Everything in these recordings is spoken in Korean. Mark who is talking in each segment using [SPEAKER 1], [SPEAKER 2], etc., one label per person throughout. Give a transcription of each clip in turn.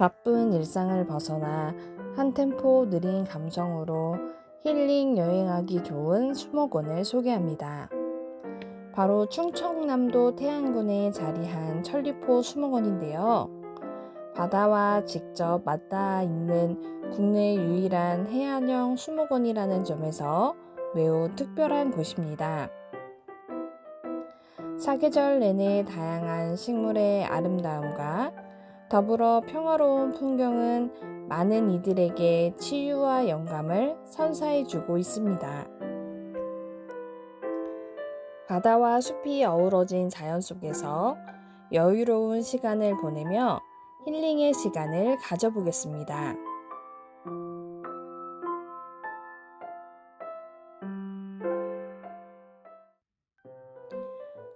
[SPEAKER 1] 바쁜 일상을 벗어나 한 템포 느린 감성으로 힐링 여행하기 좋은 수목원을 소개합니다. 바로 충청남도 태안군에 자리한 천리포 수목원인데요. 바다와 직접 맞닿아 있는 국내 유일한 해안형 수목원이라는 점에서 매우 특별한 곳입니다. 사계절 내내 다양한 식물의 아름다움과 더불어 평화로운 풍경은 많은 이들에게 치유와 영감을 선사해 주고 있습니다. 바다와 숲이 어우러진 자연 속에서 여유로운 시간을 보내며 힐링의 시간을 가져보겠습니다.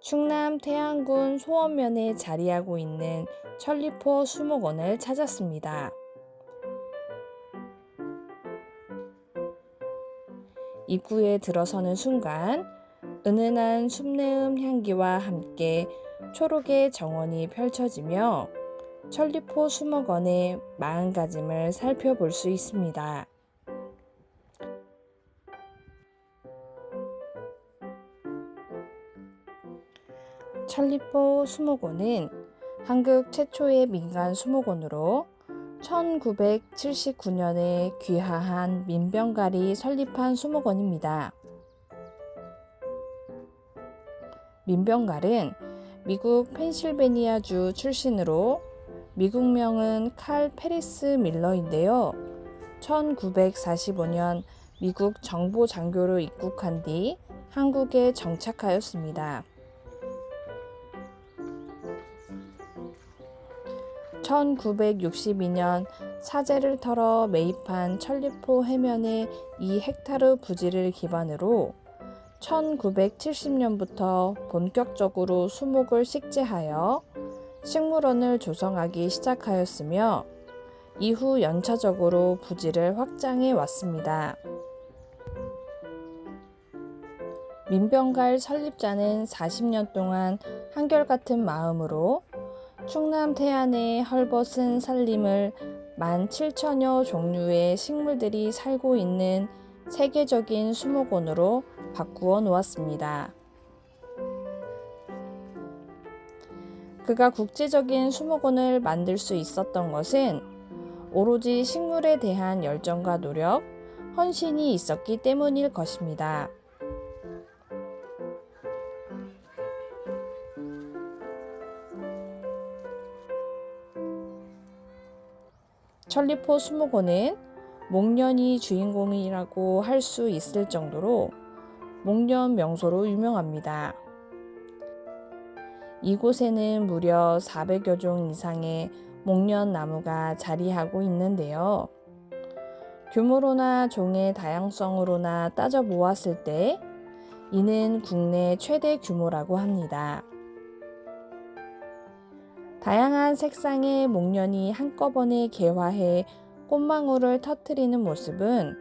[SPEAKER 1] 충남 태안군 소원면에 자리하고 있는 천리포 수목원을 찾았습니다. 입구에 들어서는 순간 은은한 숲내음 향기와 함께 초록의 정원이 펼쳐지며 천리포 수목원의 마음가짐을 살펴볼 수 있습니다. 천리포 수목원은 한국 최초의 민간 수목원으로 1979년에 귀화한 민병갈이 설립한 수목원입니다. 민병갈은 미국 펜실베니아주 출신으로 미국명은 칼 페리스 밀러인데요. 1945년 미국 정보장교로 입국한 뒤 한국에 정착하였습니다. 1962년 사제를 털어 매입한 천리포 해면의 2헥타르 부지를 기반으로 1970년부터 본격적으로 수목을 식재하여 식물원을 조성하기 시작하였으며 이후 연차적으로 부지를 확장해 왔습니다. 민병갈 설립자는 40년 동안 한결같은 마음으로 충남 태안의 헐벗은 산림을 17,000여 종류의 식물들이 살고 있는 세계적인 수목원으로 바꾸어 놓았습니다. 그가 국제적인 수목원을 만들 수 있었던 것은 오로지 식물에 대한 열정과 노력, 헌신이 있었기 때문일 것입니다. 천리포 수목원은 목련이 주인공이라고 할 수 있을 정도로 목련 명소로 유명합니다. 이곳에는 무려 400여 종 이상의 목련 나무가 자리하고 있는데요. 규모로나 종의 다양성으로나 따져보았을 때 이는 국내 최대 규모라고 합니다. 다양한 색상의 목련이 한꺼번에 개화해 꽃망울을 터뜨리는 모습은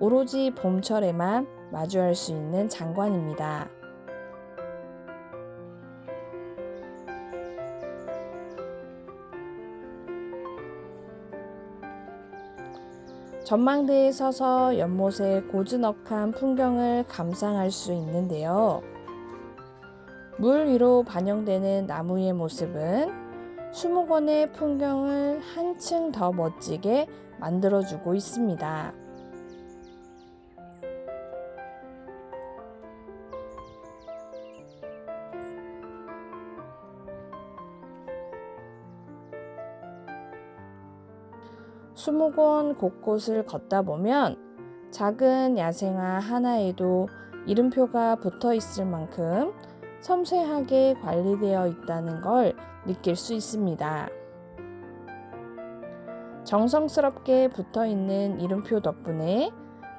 [SPEAKER 1] 오로지 봄철에만 마주할 수 있는 장관입니다. 전망대에 서서 연못의 고즈넉한 풍경을 감상할 수 있는데요. 물 위로 반영되는 나무의 모습은 수목원의 풍경을 한층 더 멋지게 만들어주고 있습니다. 수목원 곳곳을 걷다 보면 작은 야생화 하나에도 이름표가 붙어 있을 만큼 섬세하게 관리되어 있다는 걸 느낄 수 있습니다. 정성스럽게 붙어 있는 이름표 덕분에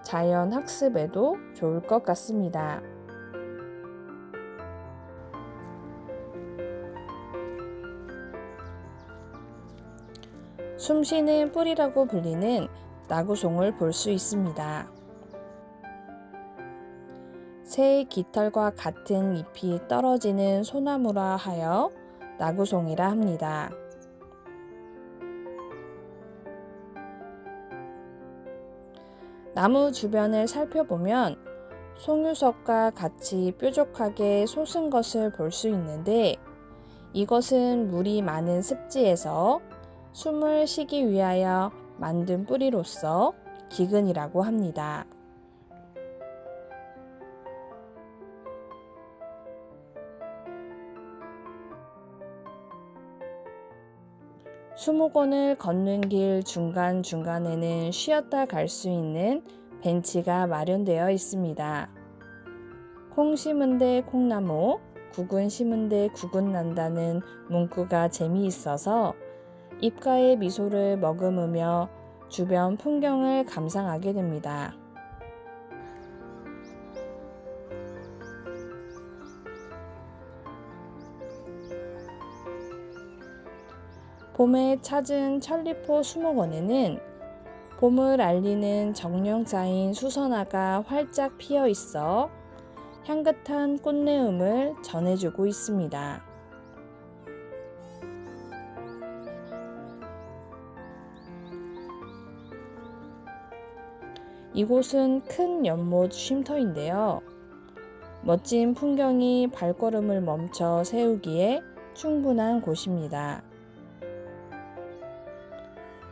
[SPEAKER 1] 자연 학습에도 좋을 것 같습니다. 숨쉬는 뿌리라고 불리는 나구송을 볼 수 있습니다. 새의 깃털과 같은 잎이 떨어지는 소나무라 하여 나구송이라 합니다. 나무 주변을 살펴보면 송유석과 같이 뾰족하게 솟은 것을 볼 수 있는데 이것은 물이 많은 습지에서 숨을 쉬기 위하여 만든 뿌리로서 기근이라고 합니다. 수목원을 걷는 길 중간중간에는 쉬었다 갈 수 있는 벤치가 마련되어 있습니다. 콩 심은 데 콩나무, 국은 심은 데 국은 난다는 문구가 재미있어서 입가에 미소를 머금으며 주변 풍경을 감상하게 됩니다. 봄에 찾은 천리포 수목원에는 봄을 알리는 정령사인 수선화가 활짝 피어 있어 향긋한 꽃내음을 전해주고 있습니다. 이곳은 큰 연못 쉼터인데요. 멋진 풍경이 발걸음을 멈춰 세우기에 충분한 곳입니다.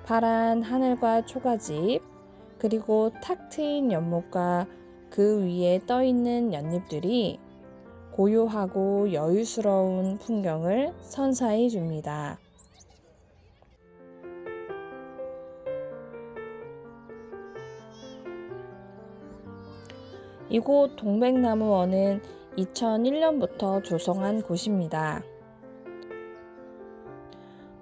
[SPEAKER 1] 파란 하늘과 초가집, 그리고 탁 트인 연못과 그 위에 떠있는 연잎들이 고요하고 여유스러운 풍경을 선사해 줍니다. 이곳 동백나무원은 2001년부터 조성한 곳입니다.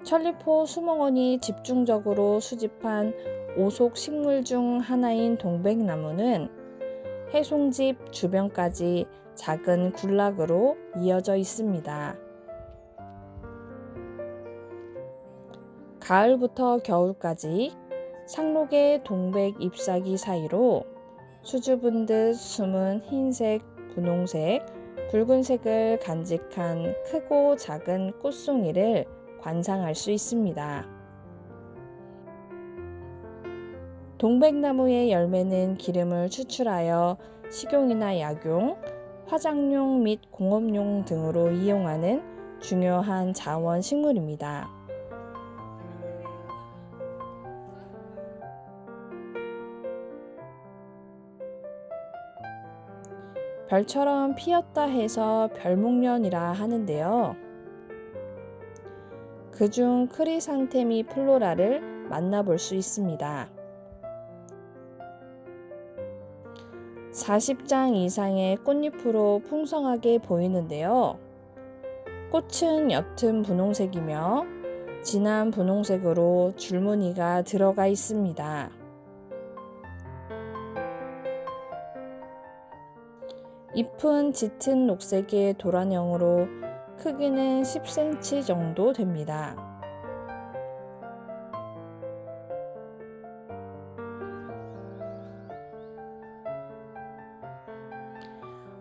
[SPEAKER 1] 천리포 수목원이 집중적으로 수집한 오속 식물 중 하나인 동백나무는 해송집 주변까지 작은 군락으로 이어져 있습니다. 가을부터 겨울까지 상록의 동백 잎사귀 사이로 수줍은 듯 숨은 흰색, 분홍색, 붉은색을 간직한 크고 작은 꽃송이를 관상할 수 있습니다. 동백나무의 열매는 기름을 추출하여 식용이나 약용, 화장용 및 공업용 등으로 이용하는 중요한 자원 식물입니다. 별처럼 피었다 해서 별목련이라 하는데요. 그중 크리산테미 플로라를 만나볼 수 있습니다. 40장 이상의 꽃잎으로 풍성하게 보이는데요. 꽃은 옅은 분홍색이며 진한 분홍색으로 줄무늬가 들어가 있습니다. 잎은 짙은 녹색의 도란형으로 크기는 10cm 정도 됩니다.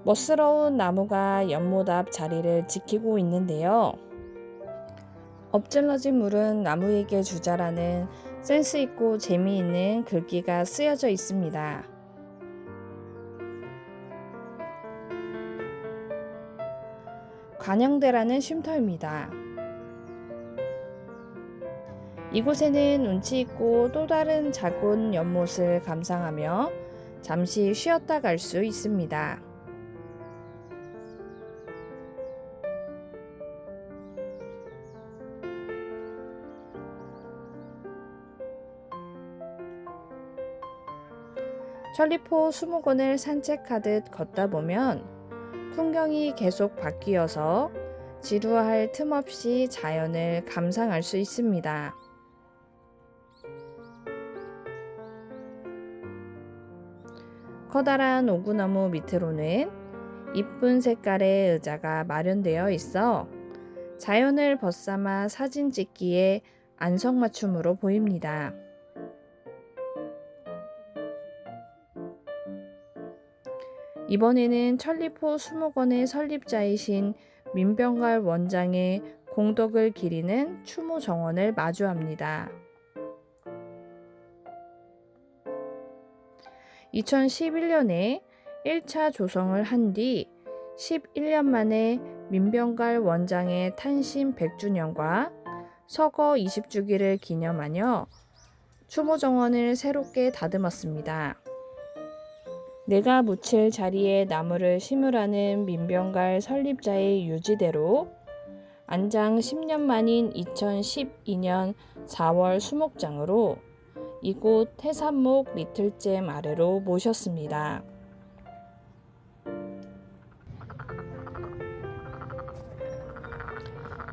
[SPEAKER 1] 멋스러운 나무가 연못 앞 자리를 지키고 있는데요. 엎질러진 물은 나무에게 주자라는 센스 있고 재미있는 글귀가 쓰여져 있습니다. 관영대라는 쉼터입니다. 이곳에는 운치 있고 또 다른 작은 연못을 감상하며 잠시 쉬었다 갈 수 있습니다. 천리포 수목원을 산책하듯 걷다 보면 풍경이 계속 바뀌어서 지루할 틈 없이 자연을 감상할 수 있습니다. 커다란 오구나무 밑으로는 이쁜 색깔의 의자가 마련되어 있어 자연을 벗삼아 사진 찍기에 안성맞춤으로 보입니다. 이번에는 천리포 수목원의 설립자이신 민병갈 원장의 공덕을 기리는 추모 정원을 마주합니다. 2011년에 1차 조성을 한 뒤 11년 만에 민병갈 원장의 탄신 100주년과 서거 20주기를 기념하여 추모정원을 새롭게 다듬었습니다. 내가 묻힐 자리에 나무를 심으라는 민병갈 설립자의 유지대로 안장 10년 만인 2012년 4월 수목장으로 이곳 태산목 리틀잼 아래로 모셨습니다.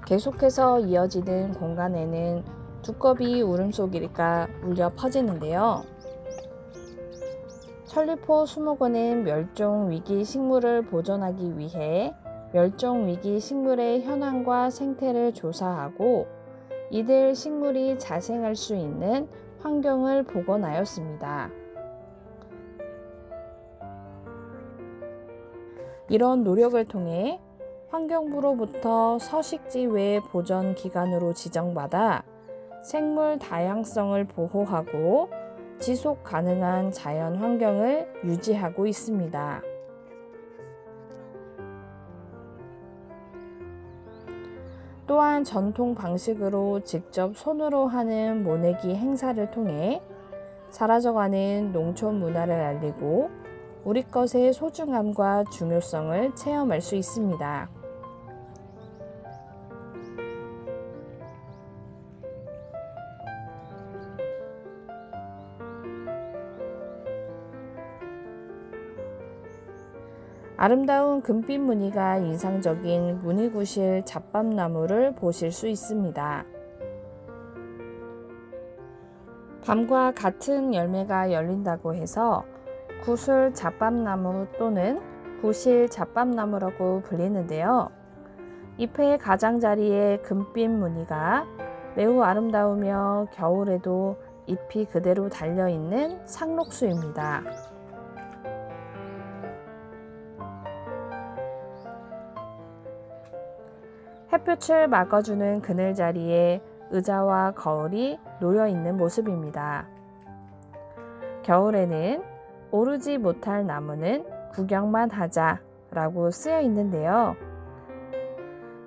[SPEAKER 1] 계속해서 이어지는 공간에는 두꺼비 울음소리가 울려 퍼지는데요. 천리포 수목원은 멸종위기 식물을 보존하기 위해 멸종위기 식물의 현황과 생태를 조사하고 이들 식물이 자생할 수 있는 환경을 복원하였습니다. 이런 노력을 통해 환경부로부터 서식지 외 보전 기관으로 지정받아 생물 다양성을 보호하고 지속 가능한 자연 환경을 유지하고 있습니다. 또한 전통 방식으로 직접 손으로 하는 모내기 행사를 통해 사라져가는 농촌 문화를 알리고 우리 것의 소중함과 중요성을 체험할 수 있습니다. 아름다운 금빛 무늬가 인상적인 무늬구실 잡밤나무를 보실 수 있습니다. 밤과 같은 열매가 열린다고 해서 구슬 잡밤나무 또는 구실 잡밤나무라고 불리는데요. 잎의 가장자리에 금빛 무늬가 매우 아름다우며 겨울에도 잎이 그대로 달려있는 상록수입니다. 햇볕을 막아주는 그늘 자리에 의자와 거울이 놓여 있는 모습입니다. 겨울에는 오르지 못할 나무는 구경만 하자 라고 쓰여 있는데요.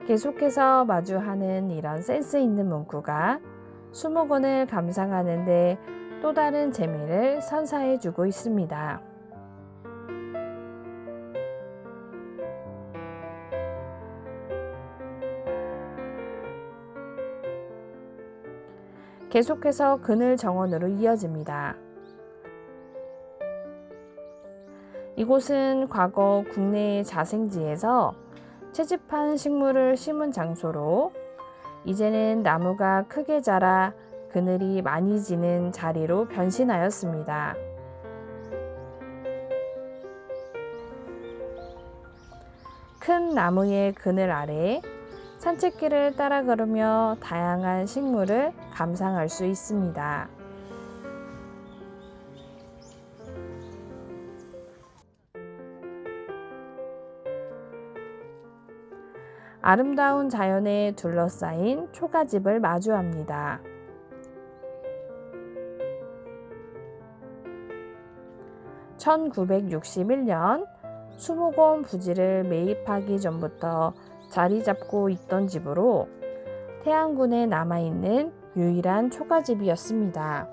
[SPEAKER 1] 계속해서 마주하는 이런 센스 있는 문구가 수목원을 감상하는데 또 다른 재미를 선사해 주고 있습니다. 계속해서 그늘 정원으로 이어집니다. 이곳은 과거 국내의 자생지에서 채집한 식물을 심은 장소로 이제는 나무가 크게 자라 그늘이 많이 지는 자리로 변신하였습니다. 큰 나무의 그늘 아래 산책길을 따라 걸으며 다양한 식물을 감상할 수 있습니다. 아름다운 자연에 둘러싸인 초가집을 마주합니다. (1961년) 수목원 부지를 매입하기 전부터 자리 잡고 있던 집으로 태안군에 남아있는 유일한 초가집이었습니다.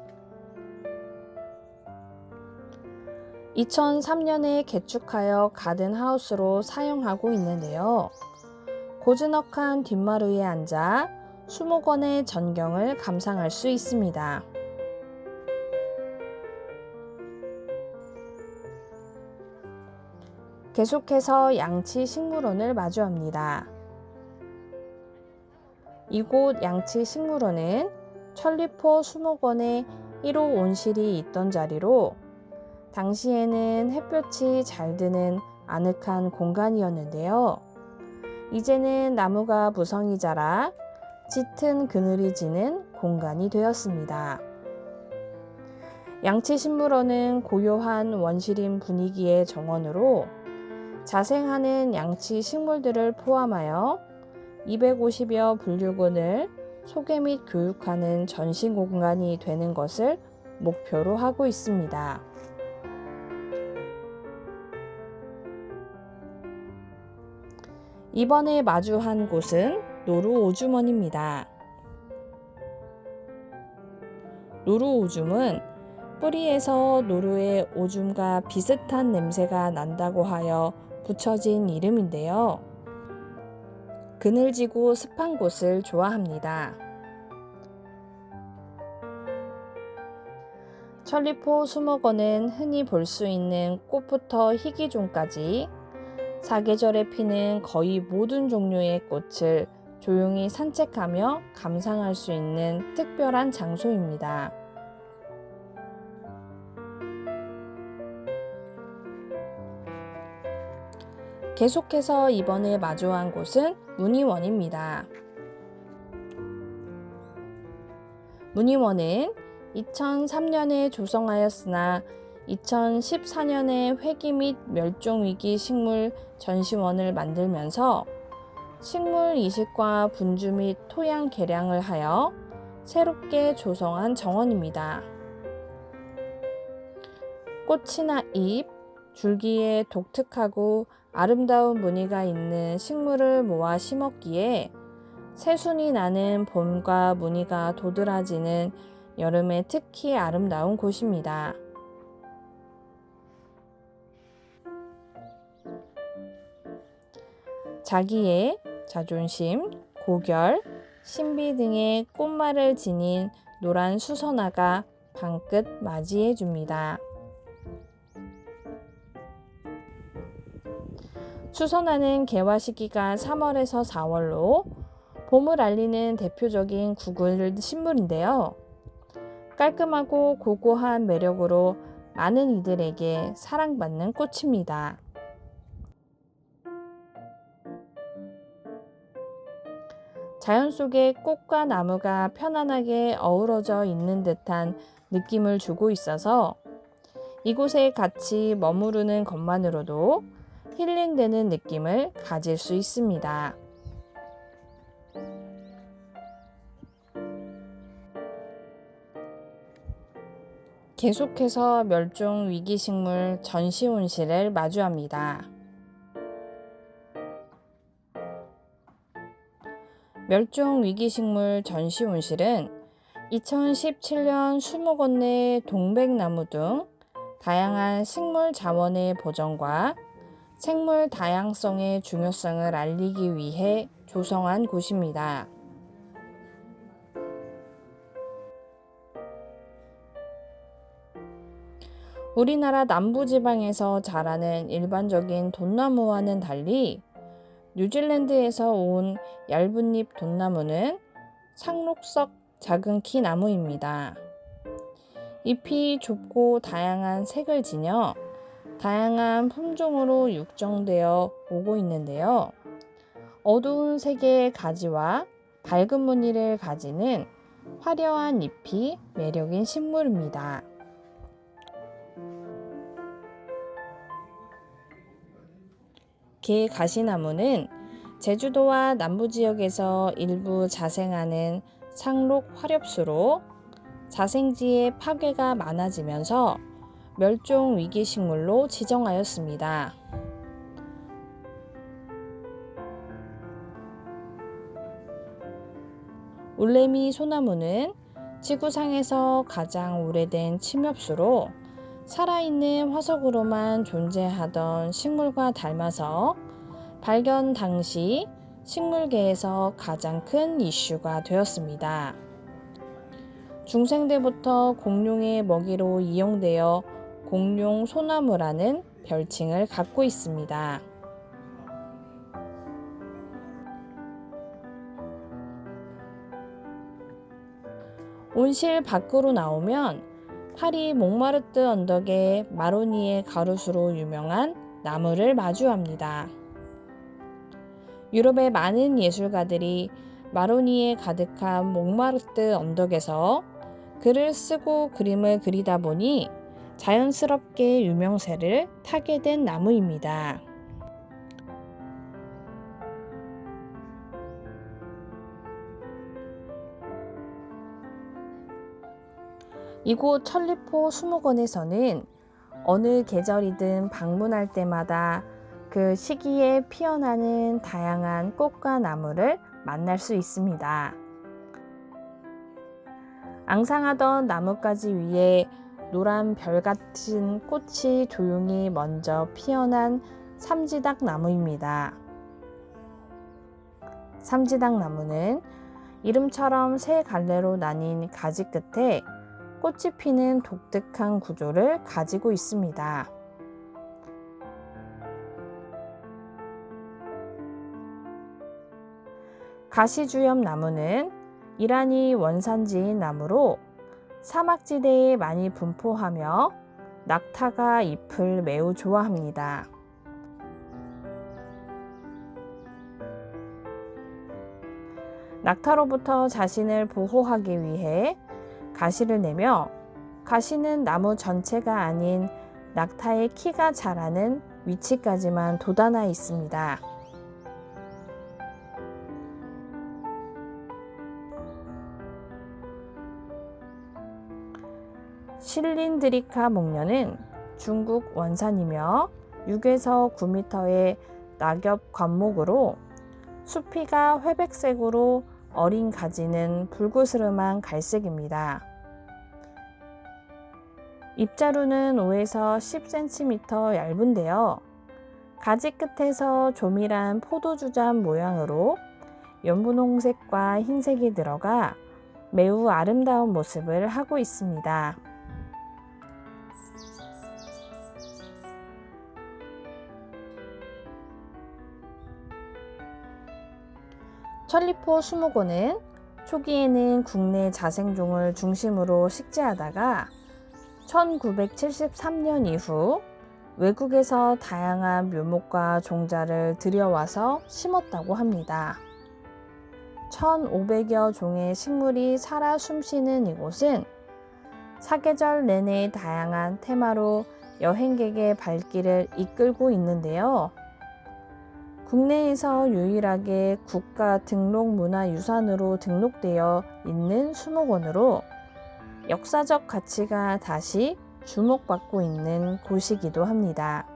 [SPEAKER 1] 2003년에 개축하여 가든하우스로 사용하고 있는데요. 고즈넉한 뒷마루에 앉아 수목원의 전경을 감상할 수 있습니다. 계속해서 양치식물원을 마주합니다. 이곳 양치식물원은 천리포 수목원에 1호 온실이 있던 자리로 당시에는 햇볕이 잘 드는 아늑한 공간이었는데요. 이제는 나무가 무성히 자라 짙은 그늘이 지는 공간이 되었습니다. 양치식물원은 고요한 원시림 분위기의 정원으로 자생하는 양치 식물들을 포함하여 250여 분류군을 소개 및 교육하는 전시 공간이 되는 것을 목표로 하고 있습니다. 이번에 마주한 곳은 노루오줌원입니다. 노루오줌은 뿌리에서 노루의 오줌과 비슷한 냄새가 난다고 하여 붙여진 이름인데요. 그늘지고 습한 곳을 좋아합니다. 천리포 수목원은 흔히 볼 수 있는 꽃부터 희귀종까지 사계절에 피는 거의 모든 종류의 꽃을 조용히 산책하며 감상할 수 있는 특별한 장소입니다. 계속해서 이번에 마주한 곳은 문희원입니다. 문희원은 2003년에 조성하였으나 2014년에 회기 및 멸종위기 식물 전시원을 만들면서 식물 이식과 분주 및 토양 개량을 하여 새롭게 조성한 정원입니다. 꽃이나 잎, 줄기에 독특하고 아름다운 무늬가 있는 식물을 모아 심었기에 새순이 나는 봄과 무늬가 도드라지는 여름에 특히 아름다운 곳입니다. 자기애, 자존심, 고결, 신비 등의 꽃말을 지닌 노란 수선화가 방긋 맞이해 줍니다. 수선화는 개화 시기가 3월에서 4월로 봄을 알리는 대표적인 구글 식물인데요. 깔끔하고 고고한 매력으로 많은 이들에게 사랑받는 꽃입니다. 자연 속에 꽃과 나무가 편안하게 어우러져 있는 듯한 느낌을 주고 있어서 이곳에 같이 머무르는 것만으로도 힐링되는 느낌을 가질 수 있습니다. 계속해서 멸종 위기식물 전시온실을 마주합니다. 멸종 위기식물 전시온실은 2017년 수목원 내 동백나무 등 다양한 식물 자원의 보존과 생물 다양성의 중요성을 알리기 위해 조성한 곳입니다. 우리나라 남부지방에서 자라는 일반적인 돈나무와는 달리 뉴질랜드에서 온 얇은 잎 돈나무는 상록석 작은 키 나무입니다. 잎이 좁고 다양한 색을 지녀 다양한 품종으로 육종되어 오고 있는데요. 어두운 색의 가지와 밝은 무늬를 가지는 화려한 잎이 매력인 식물입니다. 개 가시나무는 제주도와 남부지역에서 일부 자생하는 상록 화렵수로 자생지의 파괴가 많아지면서 멸종 위기 식물로 지정하였습니다. 올레미 소나무는 지구상에서 가장 오래된 침엽수로 살아있는 화석으로만 존재하던 식물과 닮아서 발견 당시 식물계에서 가장 큰 이슈가 되었습니다. 중생대부터 공룡의 먹이로 이용되어 공룡 소나무라는 별칭을 갖고 있습니다. 온실 밖으로 나오면 파리 몽마르트 언덕의 마로니에 가로수로 유명한 나무를 마주합니다. 유럽의 많은 예술가들이 마로니에 가득한 몽마르트 언덕에서 글을 쓰고 그림을 그리다 보니 자연스럽게 유명세를 타게 된 나무입니다. 이곳 천리포 수목원에서는 어느 계절이든 방문할 때마다 그 시기에 피어나는 다양한 꽃과 나무를 만날 수 있습니다. 앙상하던 나뭇가지 위에 노란 별 같은 꽃이 조용히 먼저 피어난 삼지닭 나무입니다. 삼지닭 나무는 이름처럼 세 갈래로 나뉜 가지 끝에 꽃이 피는 독특한 구조를 가지고 있습니다. 가시주엽 나무는 이란이 원산지인 나무로 사막지대에 많이 분포하며 낙타가 잎을 매우 좋아합니다. 낙타로부터 자신을 보호하기 위해 가시를 내며 가시는 나무 전체가 아닌 낙타의 키가 자라는 위치까지만 돋아나 있습니다. 실린드리카 목련은 중국 원산이며 6에서 9m의 낙엽 관목으로 수피가 회백색으로 어린 가지는 붉으스름한 갈색입니다. 잎자루는 5에서 10cm 얇은데요. 가지 끝에서 조밀한 포도주잠 모양으로 연분홍색과 흰색이 들어가 매우 아름다운 모습을 하고 있습니다. 천리포 수목원은 초기에는 국내 자생종을 중심으로 식재하다가 1973년 이후 외국에서 다양한 묘목과 종자를 들여와서 심었다고 합니다. 1,500여 종의 식물이 살아 숨쉬는 이곳은 사계절 내내 다양한 테마로 여행객의 발길을 이끌고 있는데요. 국내에서 유일하게 국가 등록문화유산으로 등록되어 있는 수목원으로 역사적 가치가 다시 주목받고 있는 곳이기도 합니다.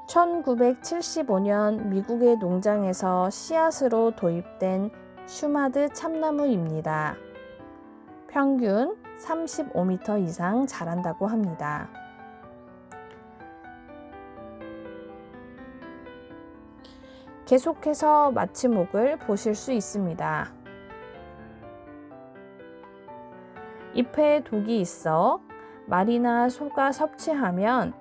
[SPEAKER 1] (1975년) 미국의 농장에서 씨앗으로 도입된 슈마드 참나무입니다. 평균 35m 이상 자란다고 합니다. 계속해서 마취목을 보실 수 있습니다. 잎에 독이 있어 말이나 소가 섭취하면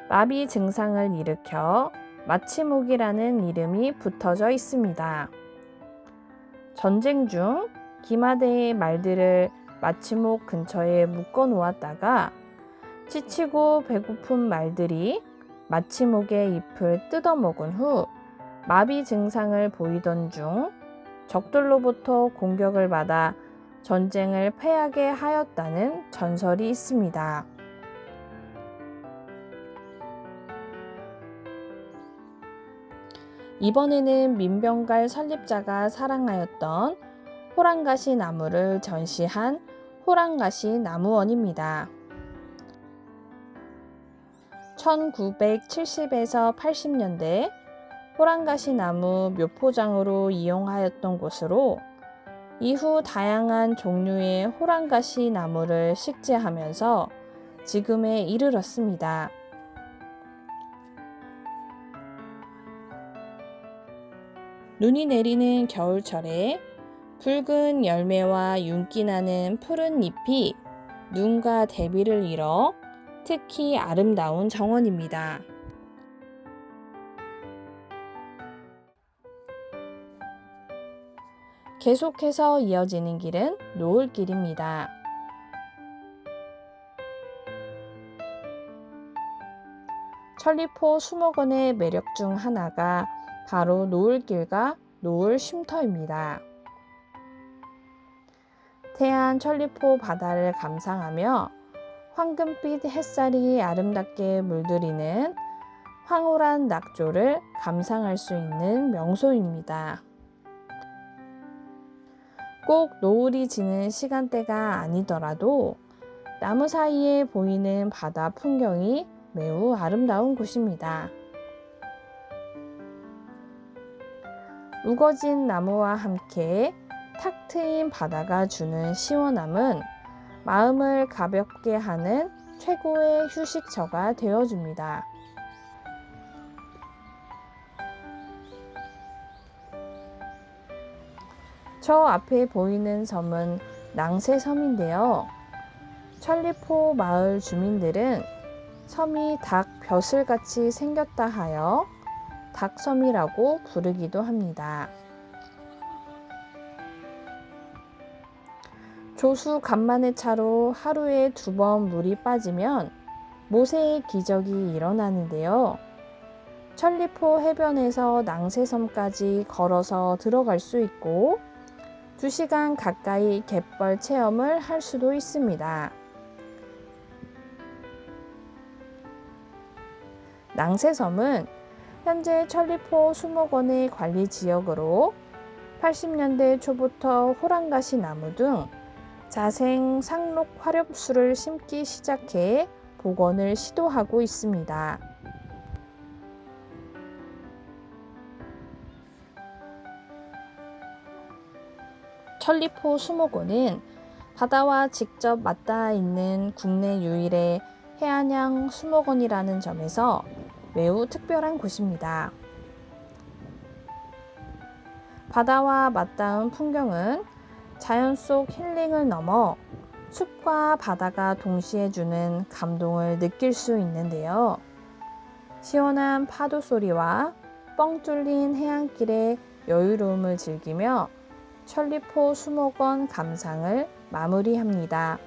[SPEAKER 1] 마비 증상을 일으켜 마취목이라는 이름이 붙어져 있습니다. 전쟁 중 기마대의 말들을 마취목 근처에 묶어 놓았다가 지치고 배고픈 말들이 마취목의 잎을 뜯어먹은 후 마비 증상을 보이던 중 적들로부터 공격을 받아 전쟁을 패하게 하였다는 전설이 있습니다. 이번에는 민병갈 설립자가 사랑하였던 호랑가시 나무를 전시한 호랑가시 나무원입니다. 1970에서 80년대 호랑가시 나무 묘포장으로 이용하였던 곳으로 이후 다양한 종류의 호랑가시 나무를 식재하면서 지금에 이르렀습니다. 눈이 내리는 겨울철에 붉은 열매와 윤기 나는 푸른 잎이 눈과 대비를 이뤄 특히 아름다운 정원입니다. 계속해서 이어지는 길은 노을길입니다. 천리포 수목원의 매력 중 하나가 바로 노을길과 노을 쉼터입니다. 태안 천리포 바다를 감상하며 황금빛 햇살이 아름답게 물들이는 황홀한 낙조를 감상할 수 있는 명소입니다. 꼭 노을이 지는 시간대가 아니더라도 나무 사이에 보이는 바다 풍경이 매우 아름다운 곳입니다. 우거진 나무와 함께 탁 트인 바다가 주는 시원함은 마음을 가볍게 하는 최고의 휴식처가 되어줍니다. 저 앞에 보이는 섬은 낭새섬인데요. 천리포 마을 주민들은 섬이 닭 벼슬같이 생겼다 하여 닭섬이라고 부르기도 합니다. 조수 간만의 차로 하루에 2번 물이 빠지면 모세의 기적이 일어나는데요. 천리포 해변에서 낭새섬까지 걸어서 들어갈 수 있고 2시간 가까이 갯벌 체험을 할 수도 있습니다. 낭새섬은 현재 천리포 수목원의 관리 지역으로 80년대 초부터 호랑가시 나무 등 자생 상록 화렵수를 심기 시작해 복원을 시도하고 있습니다. 천리포 수목원은 바다와 직접 맞닿아 있는 국내 유일의 해안형 수목원이라는 점에서 매우 특별한 곳입니다. 바다와 맞닿은 풍경은 자연 속 힐링을 넘어 숲과 바다가 동시에 주는 감동을 느낄 수 있는데요. 시원한 파도 소리와 뻥 뚫린 해안길의 여유로움을 즐기며 천리포 수목원 감상을 마무리합니다.